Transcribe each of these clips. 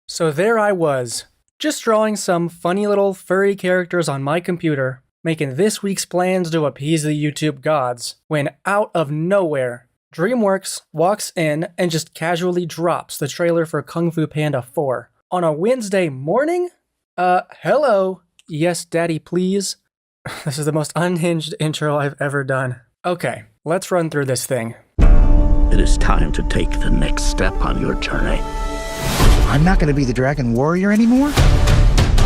So there I was, just drawing some funny little furry characters on my computer, making this week's plans to appease the YouTube gods, when out of nowhere, DreamWorks walks in and just casually drops the trailer for Kung Fu Panda 4 on a Wednesday morning? Hello. Yes, daddy, please. This is the most unhinged intro I've ever done. Okay, let's run through this thing. It is time to take the next step on your journey. I'm not going to be the Dragon Warrior anymore?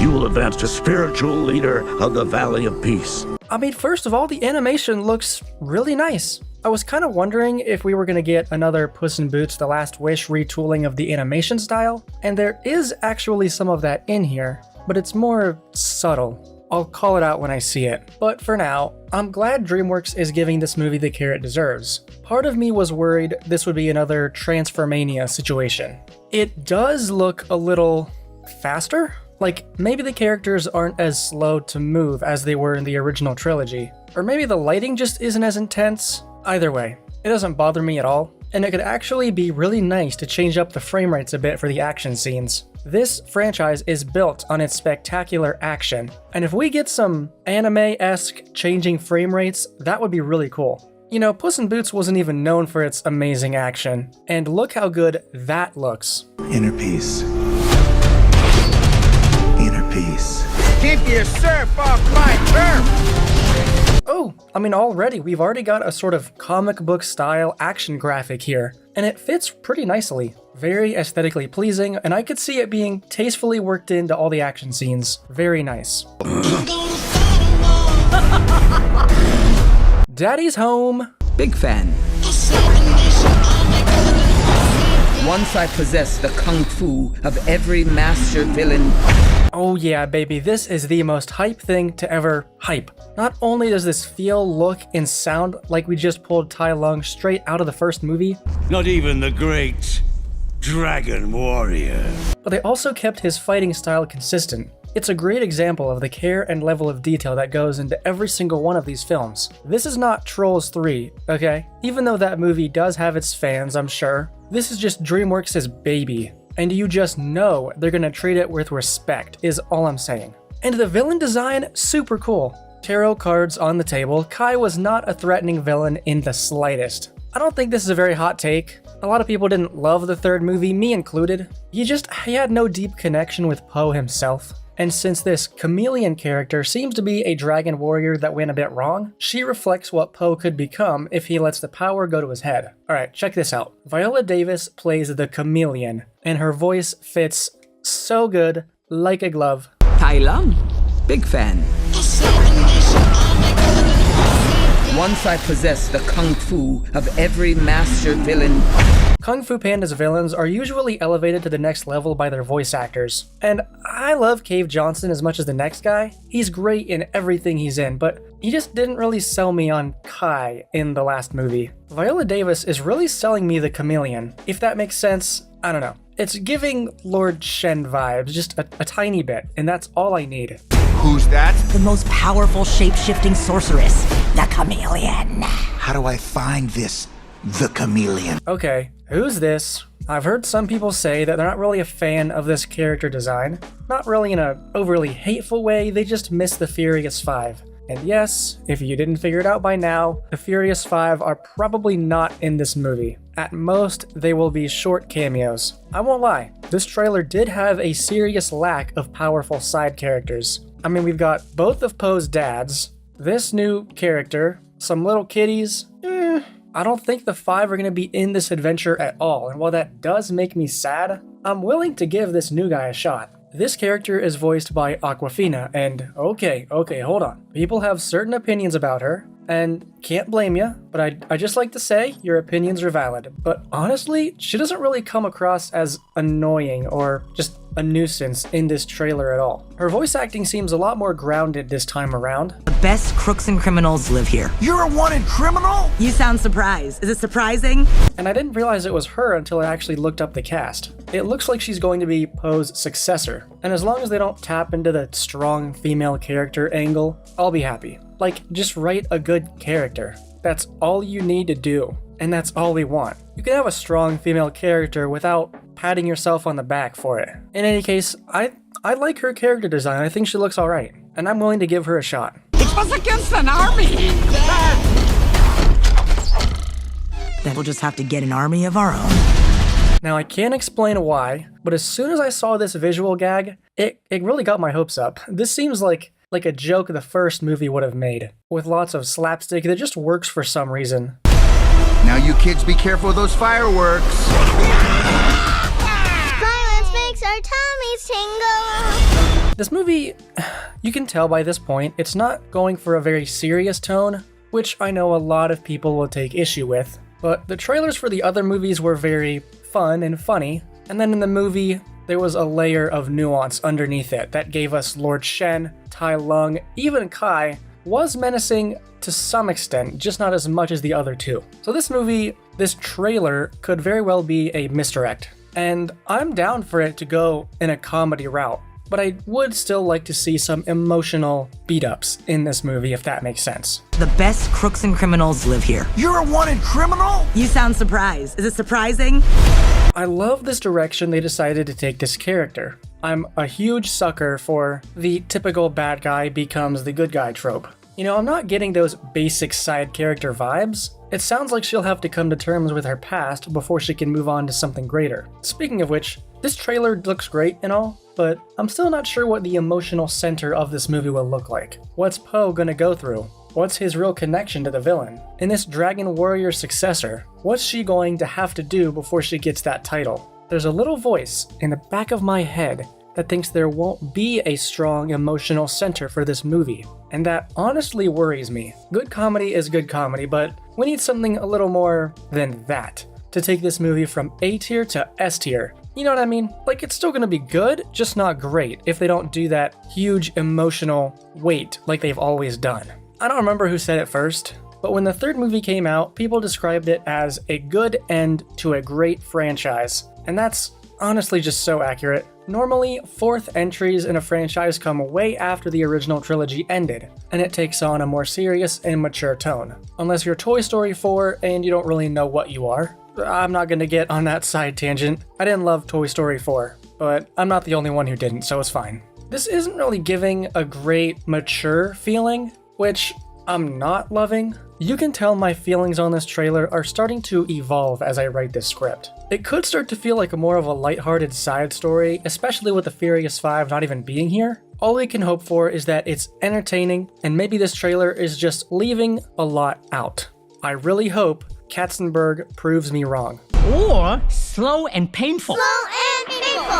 You will advance to spiritual leader of the Valley of Peace. I mean, first of all, the animation looks really nice. I was kind of wondering if we were going to get another Puss in Boots: The Last Wish retooling of the animation style, and there is actually some of that in here, but it's more subtle. I'll call it out when I see it. But for now, I'm glad DreamWorks is giving this movie the care it deserves. Part of me was worried this would be another Transformania situation. It does look a little faster. Like, maybe the characters aren't as slow to move as they were in the original trilogy. Or maybe the lighting just isn't as intense. Either way, it doesn't bother me at all. And it could actually be really nice to change up the frame rates a bit for the action scenes. This franchise is built on its spectacular action, and if we get some anime-esque changing frame rates, that would be really cool. You know, Puss in Boots wasn't even known for its amazing action, and look how good that looks. Inner peace. Inner peace. Keep your surf off my turf! Oh, I mean, we've already got a sort of comic book style action graphic here, and it fits pretty nicely. Very aesthetically pleasing, and I could see it being tastefully worked into all the action scenes. Very nice. Daddy's home. Big fan. Once I possessed the kung fu of every master villain. Oh yeah, baby, this is the most hype thing to ever hype. Not only does this feel, look, and sound like we just pulled Tai Lung straight out of the first movie, not even the great Dragon Warrior, but they also kept his fighting style consistent. It's a great example of the care and level of detail that goes into every single one of these films. This is not Trolls 3, okay? Even though that movie does have its fans, I'm sure, this is just DreamWorks' baby. And you just know they're gonna treat it with respect, is all I'm saying. And the villain design, super cool. Tarot cards on the table, Kai was not a threatening villain in the slightest. I don't think this is a very hot take. A lot of people didn't love the third movie, me included. He had no deep connection with Poe himself. And since this chameleon character seems to be a dragon warrior that went a bit wrong, she reflects what Poe could become if he lets the power go to his head. Alright, check this out. Viola Davis plays the chameleon, and her voice fits so good, like a glove. Tai Lung. Big fan. Once I possessed the kung fu of every master villain. Kung Fu Panda's villains are usually elevated to the next level by their voice actors. And I love Cave Johnson as much as the next guy. He's great in everything he's in, but he just didn't really sell me on Kai in the last movie. Viola Davis is really selling me the chameleon. If that makes sense, I don't know. It's giving Lord Shen vibes, just a tiny bit, and that's all I need. Who's that? The most powerful shape-shifting sorceress, the chameleon. How do I find the chameleon? Okay, who's this? I've heard some people say that they're not really a fan of this character design. Not really in a overly hateful way, they just miss the Furious Five. And yes, if you didn't figure it out by now, the Furious Five are probably not in this movie. At most, they will be short cameos. I won't lie, this trailer did have a serious lack of powerful side characters. I mean, we've got both of Poe's dads, this new character, some little kitties. I don't think the five are going to be in this adventure at all, and while that does make me sad, I'm willing to give this new guy a shot. This character is voiced by Awkwafina, and okay, hold on. People have certain opinions about her, and can't blame you, but I just like to say your opinions are valid. But honestly, she doesn't really come across as annoying or just a nuisance in this trailer at all. Her voice acting seems a lot more grounded this time around. The best crooks and criminals live here. You're a wanted criminal? You sound surprised. Is it surprising? And I didn't realize it was her until I actually looked up the cast. It looks like she's going to be Poe's successor, and as long as they don't tap into the strong female character angle, I'll be happy. Like, just write a good character. That's all you need to do. and that's all we want. You can have a strong female character without patting yourself on the back for it. In any case, I like her character design. I think she looks alright, and I'm willing to give her a shot. It was against an army! Then we'll just have to get an army of our own. Now, I can't explain why, but as soon as I saw this visual gag, it really got my hopes up. This seems like a joke the first movie would have made, with lots of slapstick that just works for some reason. Now you kids be careful of those fireworks. Violence makes our tummies tingle. This movie, you can tell by this point, it's not going for a very serious tone, which I know a lot of people will take issue with. But the trailers for the other movies were very fun and funny, and then in the movie, there was a layer of nuance underneath it that gave us Lord Shen, Tai Lung, even Kai, was menacing to some extent, just not as much as the other two. So this movie, this trailer, could very well be a misdirect. And I'm down for it to go in a comedy route, but I would still like to see some emotional beat-ups in this movie, if that makes sense. The best crooks and criminals live here. You're a wanted criminal? You sound surprised. Is it surprising? I love this direction they decided to take this character. I'm a huge sucker for the typical bad guy becomes the good guy trope. You know, I'm not getting those basic side character vibes. It sounds like she'll have to come to terms with her past before she can move on to something greater. Speaking of which, this trailer looks great and all, but I'm still not sure what the emotional center of this movie will look like. What's Poe gonna go through? What's his real connection to the villain? And this Dragon Warrior successor, what's she going to have to do before she gets that title? There's a little voice in the back of my head that thinks there won't be a strong emotional center for this movie, and that honestly worries me. Good comedy is good comedy, but we need something a little more than that to take this movie from A tier to S tier. You know what I mean? Like, it's still gonna be good, just not great if they don't do that huge emotional weight like they've always done. I don't remember who said it first, but when the third movie came out, people described it as a good end to a great franchise, and that's honestly just so accurate. Normally, fourth entries in a franchise come way after the original trilogy ended, and it takes on a more serious and mature tone. Unless you're Toy Story 4 and you don't really know what you are. I'm not gonna get on that side tangent. I didn't love Toy Story 4, but I'm not the only one who didn't, so it's fine. This isn't really giving a great mature feeling, which I'm not loving. You can tell my feelings on this trailer are starting to evolve as I write this script. It could start to feel like more of a lighthearted side story, especially with the Furious 5 not even being here. All we can hope for is that it's entertaining, and maybe this trailer is just leaving a lot out. I really hope Katzenberg proves me wrong. Or slow and painful.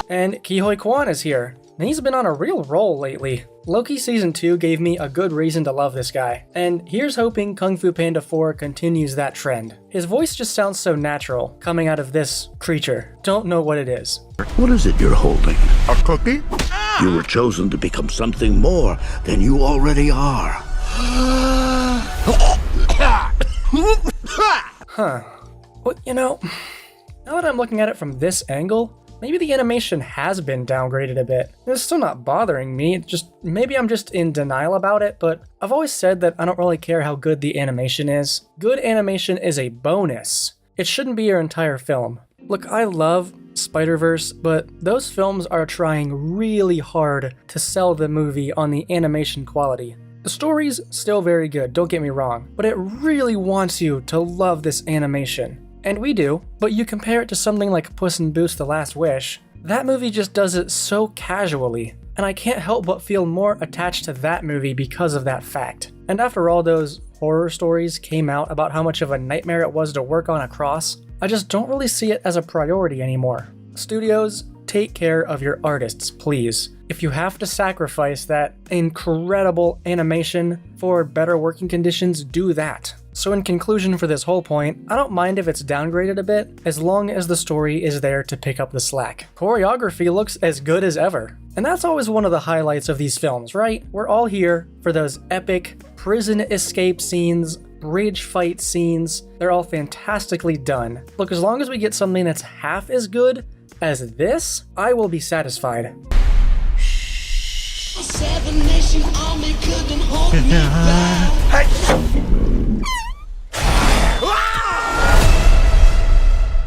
And Ke-Huy Quan is here, and he's been on a real roll lately. Loki Season 2 gave me a good reason to love this guy, and here's hoping Kung Fu Panda 4 continues that trend. His voice just sounds so natural, coming out of this creature. Don't know what it is. What is it you're holding? A cookie? You were chosen to become something more than you already are. Huh. Well, you know, now that I'm looking at it from this angle, maybe the animation has been downgraded a bit. It's still not bothering me, it's just maybe I'm just in denial about it, but I've always said that I don't really care how good the animation is. Good animation is a bonus. It shouldn't be your entire film. Look, I love Spider-Verse, but those films are trying really hard to sell the movie on the animation quality. The story's still very good, don't get me wrong, but it really wants you to love this animation. And we do, but you compare it to something like Puss in Boots: The Last Wish, that movie just does it so casually, and I can't help but feel more attached to that movie because of that fact. And after all those horror stories came out about how much of a nightmare it was to work on a cross, I just don't really see it as a priority anymore. Studios, take care of your artists, please. If you have to sacrifice that incredible animation for better working conditions, do that. So in conclusion for this whole point, I don't mind if it's downgraded a bit, as long as the story is there to pick up the slack. Choreography looks as good as ever. And that's always one of the highlights of these films, right? We're all here for those epic prison escape scenes, bridge fight scenes. They're all fantastically done. Look, as long as we get something that's half as good as this, I will be satisfied. Seven-nation army couldn't hold me back.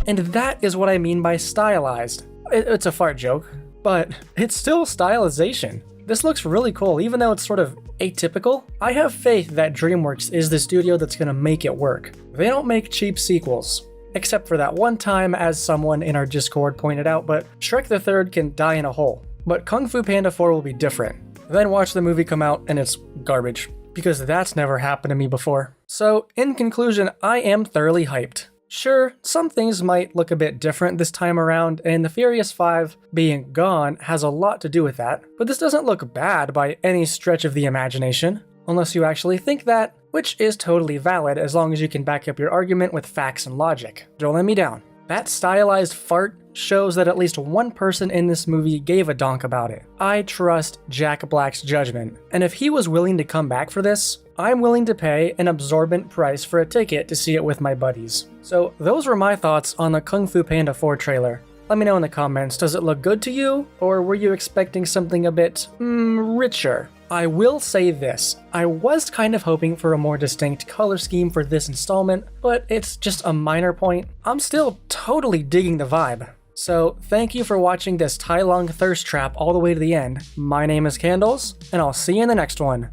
And that is what I mean by stylized. It's a fart joke, but it's still stylization. This looks really cool, even though it's sort of atypical. I have faith that DreamWorks is the studio that's gonna make it work. They don't make cheap sequels. Except for that one time, as someone in our Discord pointed out, but Shrek the Third can die in a hole. But Kung Fu Panda 4 will be different. Then watch the movie come out and it's garbage, because that's never happened to me before. So, in conclusion, I am thoroughly hyped. Sure, some things might look a bit different this time around, and the Furious 5 being gone has a lot to do with that, but this doesn't look bad by any stretch of the imagination, unless you actually think that, which is totally valid as long as you can back up your argument with facts and logic. Don't let me down. That stylized fart shows that at least one person in this movie gave a donk about it. I trust Jack Black's judgment, and if he was willing to come back for this, I'm willing to pay an absorbent price for a ticket to see it with my buddies. So those were my thoughts on the Kung Fu Panda 4 trailer. Let me know in the comments, does it look good to you, or were you expecting something a bit, richer? I will say this, I was kind of hoping for a more distinct color scheme for this installment, but it's just a minor point. I'm still totally digging the vibe. So thank you for watching this Tai Lung thirst trap all the way to the end. My name is Candles, and I'll see you in the next one.